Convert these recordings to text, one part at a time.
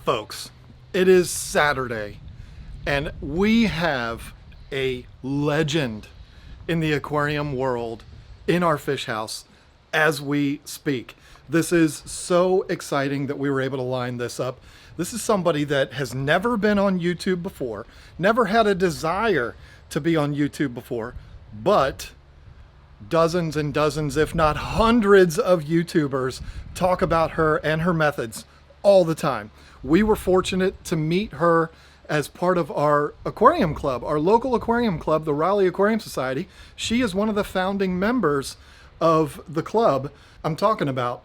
Folks, it is Saturday, and we have a legend in the aquarium world in our fish house as we speak. This is so exciting that we were able to line this up. This is somebody that has never been on YouTube before, never had a desire to be on YouTube before, but dozens and dozens, if not hundreds of YouTubers talk about her and her methods all the time. We were fortunate to meet her as part of our aquarium club, our local aquarium club, the Raleigh Aquarium Society. She is one of the founding members of the club. I'm talking about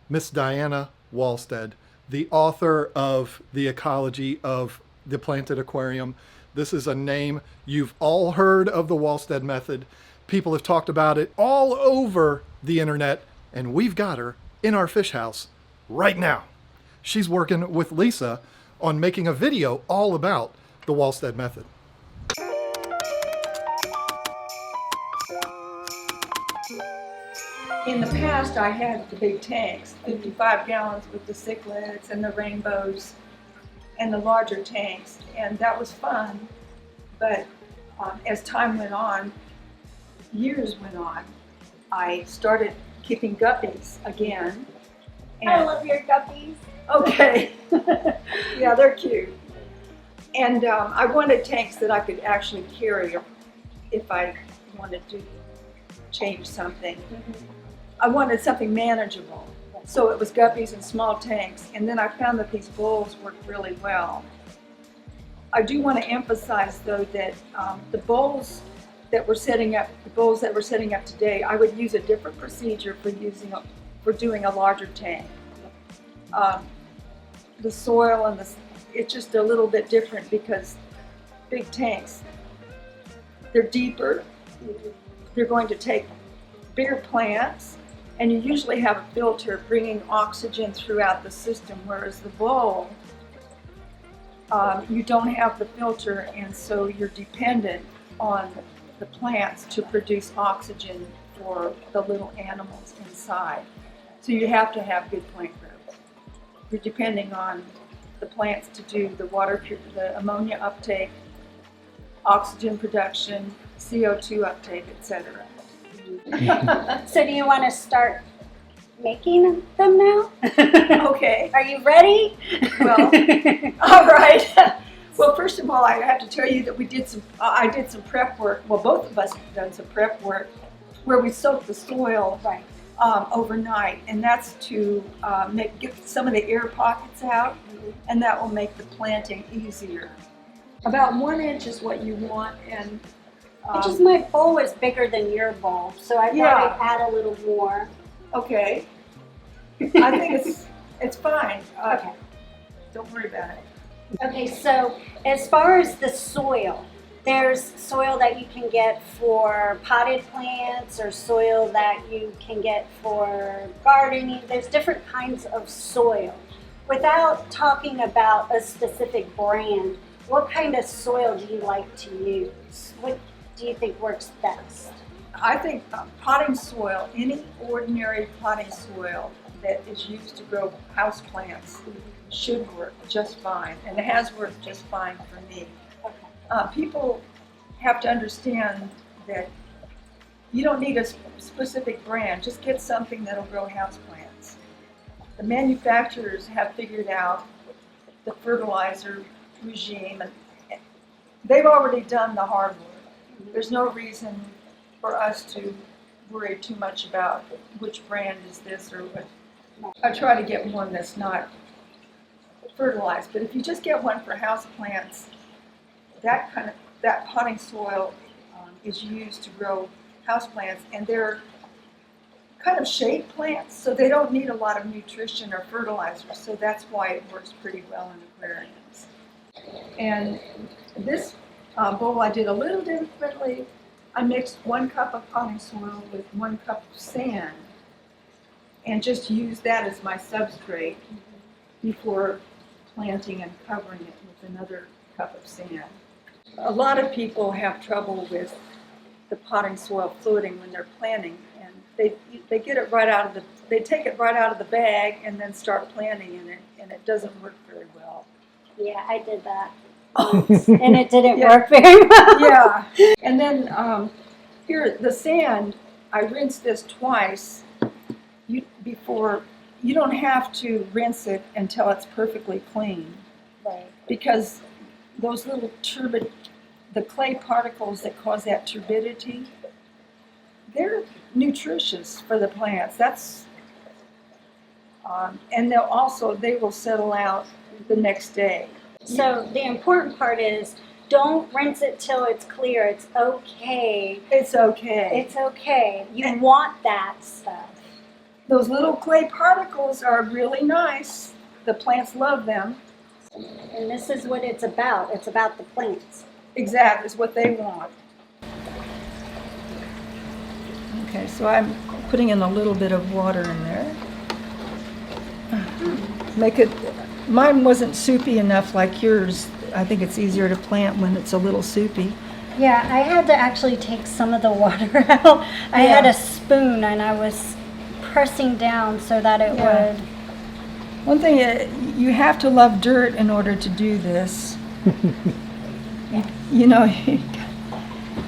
Miss Diana Walstad, the author of The Ecology of the Planted Aquarium. This is a name you've all heard of, the Walstad method. People have talked about it all over the internet, and we've got her in our fish house right now. She's working with Lisa on making a video all about the Walstad method. In the past, I had the big tanks, 55 gallons with the cichlids and the rainbows and the larger tanks, and that was fun. But as time went on, years went on, I started keeping guppies again. And I love your guppies. okay, yeah, they're cute. And I wanted tanks that I could actually carry if I wanted to change something. I wanted something manageable. So it was guppies and small tanks, and then I found that these bowls worked really well. I do want to emphasize though that the bowls that we're setting up, today, I would use a different procedure for doing a larger tank. The soil and it's just a little bit different because big tanks, they're deeper, they're going to take bigger plants, and you usually have a filter bringing oxygen throughout the system, whereas the bowl, you don't have the filter, and so you're dependent on the plants to produce oxygen for the little animals inside. So you have to have good plant growth. You're depending on the plants to do the the ammonia uptake, oxygen production, CO2 uptake, etc. So do you want to start making them now? Okay. Are you ready? Well, all right. Well, first of all, I have to tell you that I did some prep work. Well, both of us have done some prep work where we soak the soil overnight, and that's to get some of the air pockets out, and that will make the planting easier. About 1 inch is what you want, and It's just my bowl is bigger than your bowl, so I thought I'd add a little more. Okay. I think it's fine. Okay. Don't worry about it. Okay, so as far as the soil, there's soil that you can get for potted plants or soil that you can get for gardening. There's different kinds of soil. Without talking about a specific brand, what kind of soil do you like to use? What do you think works best? I think potting soil, any ordinary potting soil that is used to grow houseplants should work just fine, and it has worked just fine for me. Okay. People have to understand that you don't need a specific brand, just get something that'll grow houseplants. The manufacturers have figured out the fertilizer regime, and they've already done the hard work. There's no reason for us to worry too much about which brand is this or what. I try to get one that's not fertilized, but if you just get one for houseplants, that potting soil is used to grow houseplants, and they're kind of shade plants, so they don't need a lot of nutrition or fertilizer, so that's why it works pretty well in aquariums. And this bowl I did a little differently. I mixed 1 cup of potting soil with 1 cup of sand and just used that as my substrate before planting and covering it with another cup of sand. A lot of people have trouble with the potting soil fluiding when they're planting, and they get it right out of they take it right out of the bag and then start planting in it, and it doesn't work very well. Yeah, I did that once, and it didn't work very well. Yeah, and then here the sand, I rinsed this twice. Before you don't have to rinse it until it's perfectly clean, Right. because those little the clay particles that cause that turbidity, they're nutritious for the plants. That's and they will settle out the next day. So the important part is don't rinse it till it's clear. It's okay. It's okay. It's okay. You want that stuff. Those little clay particles are really nice. The plants love them. And this is what it's about. It's about the plants. Exactly, it's what they want. Okay, so I'm putting in a little bit of water in there. Make it, mine wasn't soupy enough like yours. I think it's easier to plant when it's a little soupy. Yeah, I had to actually take some of the water out. I had a spoon and I was pressing down so that it would. One thing, you have to love dirt in order to do this. You know.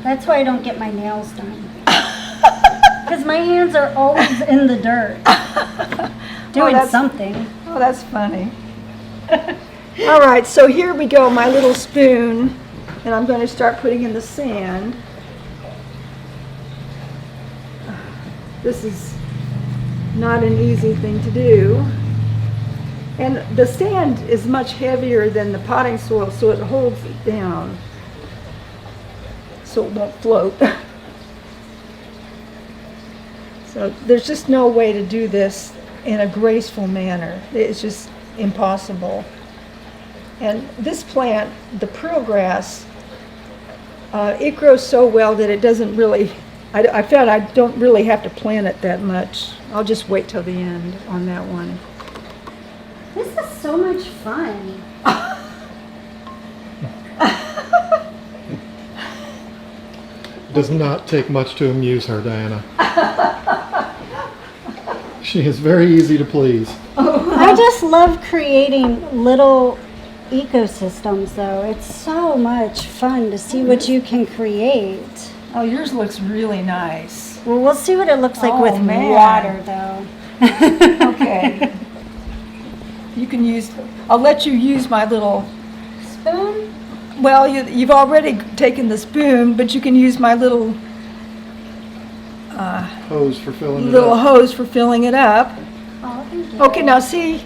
That's why I don't get my nails done. Because my hands are always in the dirt. Doing something. Oh, that's funny. All right, so here we go, my little spoon, and I'm going to start putting in the sand. This is not an easy thing to do. And the sand is much heavier than the potting soil, so it holds it down, so it won't float. So there's just no way to do this in a graceful manner. It's just impossible. And this plant, the pearl grass, it grows so well that it doesn't really, I found I don't really have to plant it that much. I'll just wait till the end on that one. This is so much fun. Does not take much to amuse her, Diana. She is very easy to please. I just love creating little ecosystems, though. It's so much fun to see what you can create. Oh, yours looks really nice. Well, we'll see what it looks like with man. water, though. Okay. You can use, I'll let you use my little, Spoon? well, you've already taken the spoon, but you can use my little Hose for filling it little up. hose for filling it up. Oh, thank you. Okay, now see,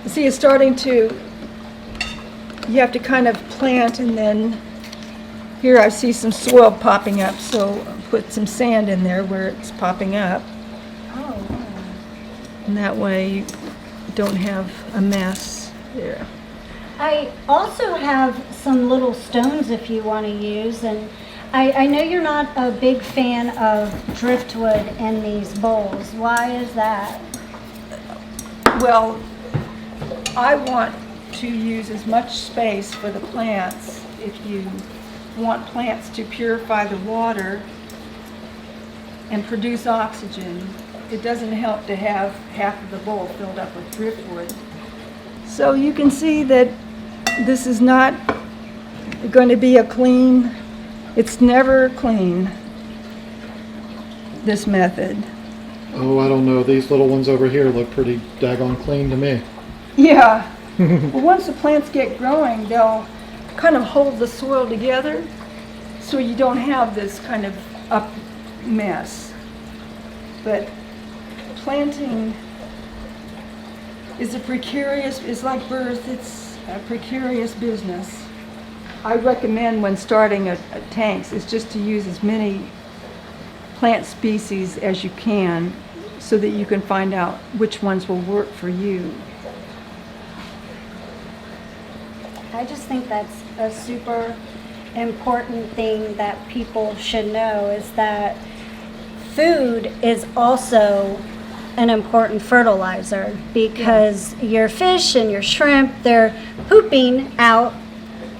it's starting to, you have to kind of plant, and then here I see some soil popping up, so put some sand in there where it's popping up. Oh, wow. And that way you don't have a mess there. I also have some little stones if you want to use, and I know you're not a big fan of driftwood in these bowls. Why is that? Well, I want to use as much space for the plants. If you want plants to purify the water and produce oxygen, it doesn't help to have half of the bowl filled up with driftwood. So you can see that this is not going to be a clean, it's never clean, this method. Oh, I don't know. These little ones over here look pretty daggone clean to me. Yeah. Well, once the plants get growing, they'll kind of hold the soil together so you don't have this kind of up mess. But planting is it's like birth, it's a precarious business. I recommend when starting a tanks is just to use as many plant species as you can so that you can find out which ones will work for you. I just think that's a super important thing that people should know, is that food is also an important fertilizer, because your fish and your shrimp, they're pooping out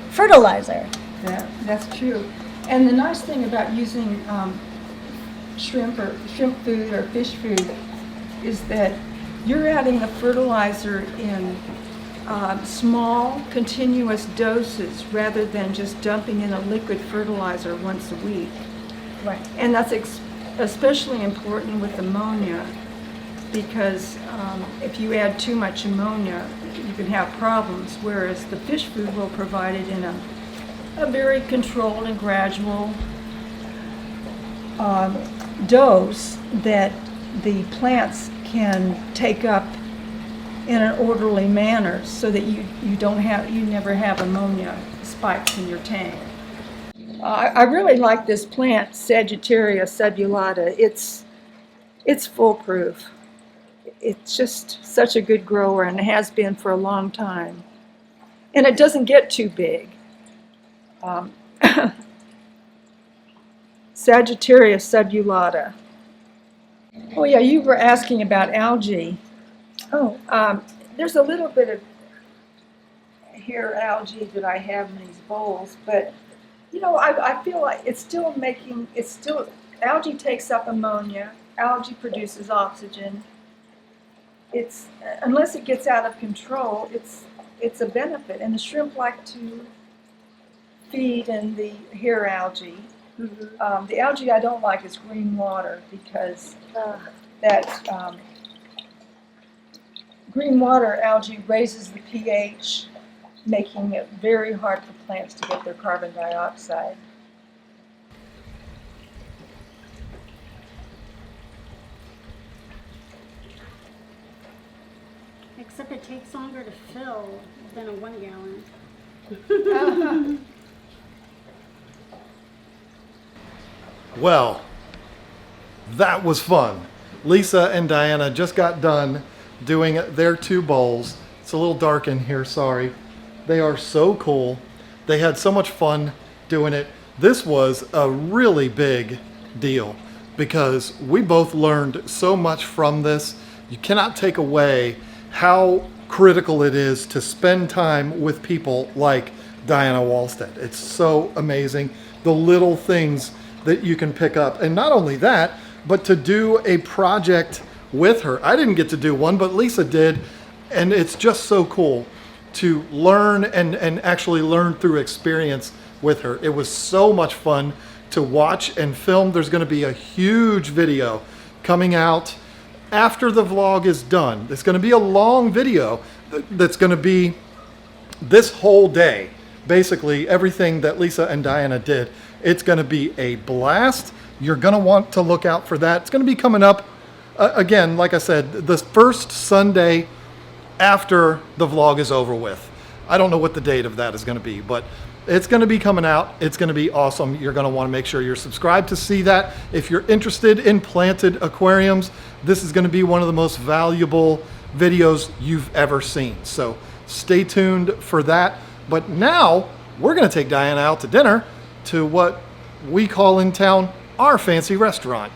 fertilizer. That's true. And the nice thing about using shrimp food or fish food is that you're adding the fertilizer in small, continuous doses rather than just dumping in a liquid fertilizer once a week. Right. And that's especially important with ammonia, because if you add too much ammonia, you can have problems, whereas the fish food will provide it in a very controlled and gradual dose that the plants can take up in an orderly manner, so that you never have ammonia spikes in your tank. I really like this plant, Sagittaria subulata. It's foolproof. It's just such a good grower, and it has been for a long time. And it doesn't get too big. Sagittaria subulata. Oh yeah, you were asking about algae. Oh, there's a little bit of hair algae that I have in these bowls, but you know, I feel like algae takes up ammonia, algae produces oxygen. Unless it gets out of control, it's a benefit, and the shrimp like to feed in the hair algae. Mm-hmm. The algae I don't like is green water, because green water algae raises the pH, making it very hard for plants to get their carbon dioxide. Except it takes longer to fill than a 1 gallon. Well, that was fun. Lisa and Diana just got done doing their 2 bowls. It's a little dark in here, sorry. They are so cool. They had so much fun doing it. This was a really big deal because we both learned so much from this. You cannot take away how critical it is to spend time with people like Diana Walstad. It's so amazing, the little things that you can pick up. And not only that, but to do a project with her. I didn't get to do one, but Lisa did. And it's just so cool to learn and actually learn through experience with her. It was so much fun to watch and film. There's going to be a huge video coming out after the vlog is done. It's going to be a long video that's going to be this whole day. Basically, everything that Lisa and Diana did. It's going to be a blast. You're going to want to look out for that. It's going to be coming up, again, like I said, the first Sunday after the vlog is over with. I don't know what the date of that is going to be, but it's going to be coming out. It's going to be awesome. You're going to want to make sure you're subscribed to see that. If you're interested in planted aquariums, this is going to be one of the most valuable videos you've ever seen. So stay tuned for that. But now we're going to take Diana out to dinner to what we call in town our fancy restaurant.